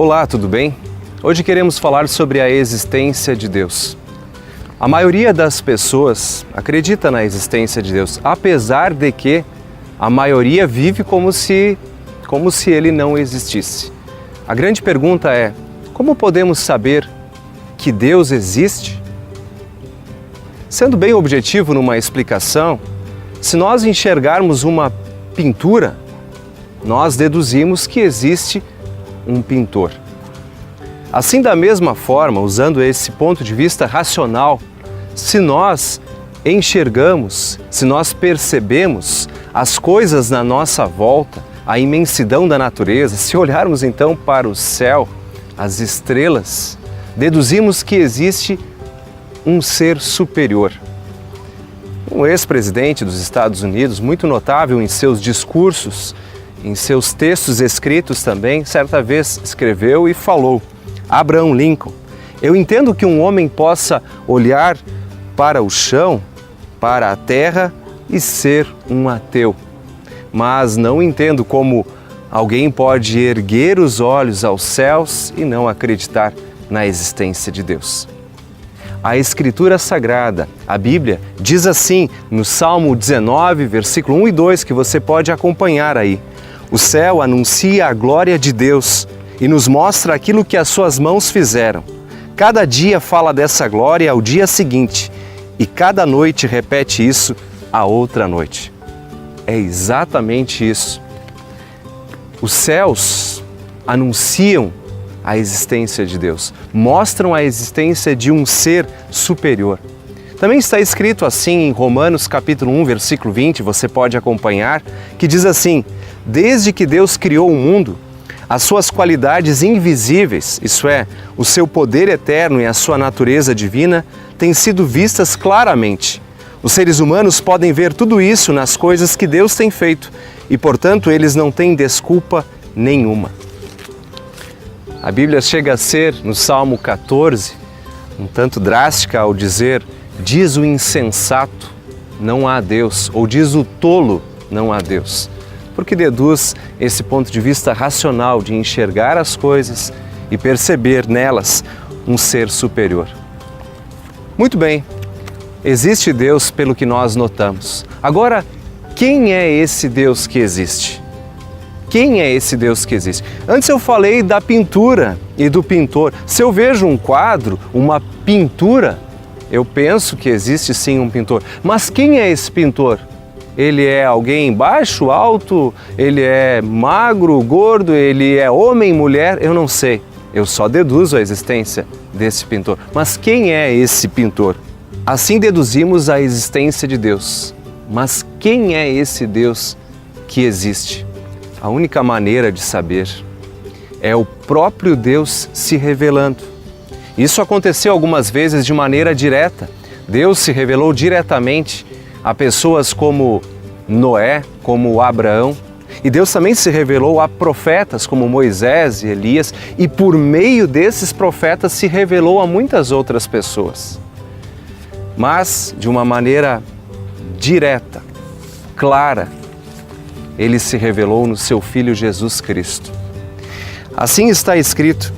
Olá, tudo bem? Hoje queremos falar sobre a existência de Deus. A maioria das pessoas acredita na existência de Deus, apesar de que a maioria vive como se ele não existisse. A grande pergunta é: como podemos saber que Deus existe? Sendo bem objetivo numa explicação, se nós enxergarmos uma pintura, nós deduzimos que existe um pintor. Assim, da mesma forma, usando esse ponto de vista racional, se nós enxergamos, se nós percebemos as coisas na nossa volta, a imensidão da natureza, se olharmos então para o céu, as estrelas, deduzimos que existe um ser superior. Um ex-presidente dos Estados Unidos, muito notável em seus discursos, em seus textos escritos também, certa vez escreveu e falou: Abraham Lincoln, eu entendo que um homem possa olhar para o chão, para a terra e ser um ateu, mas não entendo como alguém pode erguer os olhos aos céus e não acreditar na existência de Deus. A Escritura Sagrada, a Bíblia, diz assim no Salmo 19, versículo 1 e 2, que você pode acompanhar aí: o céu anuncia a glória de Deus e nos mostra aquilo que as suas mãos fizeram. Cada dia fala dessa glória ao dia seguinte e cada noite repete isso à outra noite. É exatamente isso. Os céus anunciam a existência de Deus, mostram a existência de um ser superior. Também está escrito assim em Romanos capítulo 1, versículo 20, você pode acompanhar, que diz assim: desde que Deus criou o mundo, as suas qualidades invisíveis, isso é, o seu poder eterno e a sua natureza divina, têm sido vistas claramente. Os seres humanos podem ver tudo isso nas coisas que Deus tem feito e, portanto, eles não têm desculpa nenhuma. A Bíblia chega a ser, no Salmo 14, um tanto drástica ao dizer: diz o insensato, não há Deus, ou diz o tolo, não há Deus. Porque deduz esse ponto de vista racional de enxergar as coisas e perceber nelas um ser superior. Muito bem, existe Deus pelo que nós notamos. Agora, quem é esse Deus que existe? Quem é esse Deus que existe? Antes eu falei da pintura e do pintor. Se eu vejo um quadro, uma pintura, eu penso que existe sim um pintor. Mas quem é esse pintor? Ele é alguém baixo, alto? Ele é magro, gordo? Ele é homem, mulher? Eu não sei. Eu só deduzo a existência desse pintor. Mas quem é esse pintor? Assim deduzimos a existência de Deus. Mas quem é esse Deus que existe? A única maneira de saber é o próprio Deus se revelando. Isso aconteceu algumas vezes de maneira direta. Deus se revelou diretamente a pessoas como Noé, como Abraão. E Deus também se revelou a profetas como Moisés e Elias. E por meio desses profetas se revelou a muitas outras pessoas. Mas de uma maneira direta, clara, Ele se revelou no seu Filho Jesus Cristo. Assim está escrito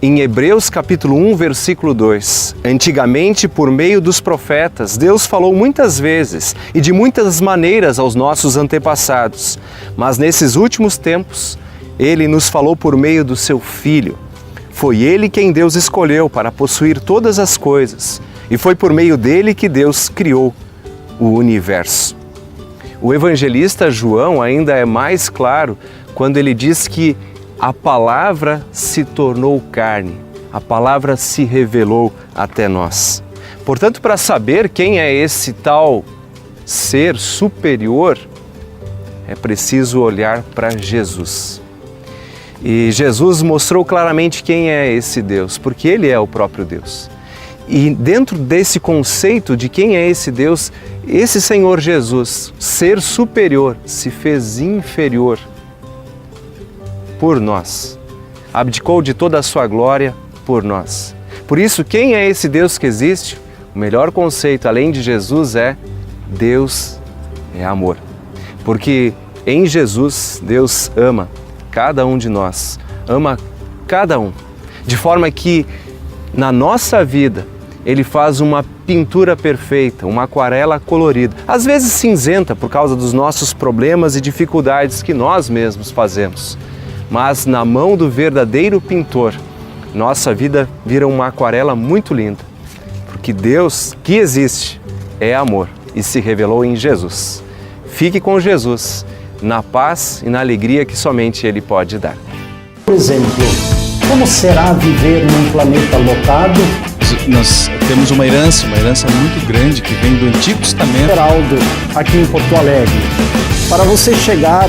em Hebreus capítulo 1, versículo 2. Antigamente, por meio dos profetas, Deus falou muitas vezes e de muitas maneiras aos nossos antepassados. Mas nesses últimos tempos, Ele nos falou por meio do seu Filho. Foi Ele quem Deus escolheu para possuir todas as coisas. E foi por meio dele que Deus criou o universo. O evangelista João ainda é mais claro quando ele diz que a palavra se tornou carne, a palavra se revelou até nós. Portanto, para saber quem é esse tal ser superior, é preciso olhar para Jesus. E Jesus mostrou claramente quem é esse Deus, porque Ele é o próprio Deus. E dentro desse conceito de quem é esse Deus, esse Senhor Jesus, ser superior, se fez inferior por nós. Abdicou de toda a sua glória por nós. Por isso, quem é esse Deus que existe? O melhor conceito, além de Jesus, é Deus é amor. Porque em Jesus, Deus ama cada um de nós. Ama cada um, de forma que na nossa vida Ele faz uma pintura perfeita, uma aquarela colorida, às vezes cinzenta por causa dos nossos problemas e dificuldades que nós mesmos fazemos. Mas na mão do verdadeiro pintor, nossa vida vira uma aquarela muito linda, porque Deus que existe é amor e se revelou em Jesus. Fique com Jesus, na paz e na alegria que somente Ele pode dar. Por exemplo, como será viver num planeta lotado? Nós temos uma herança muito grande que vem do Antigo Testamento. Geraldo, aqui em Porto Alegre, para você chegar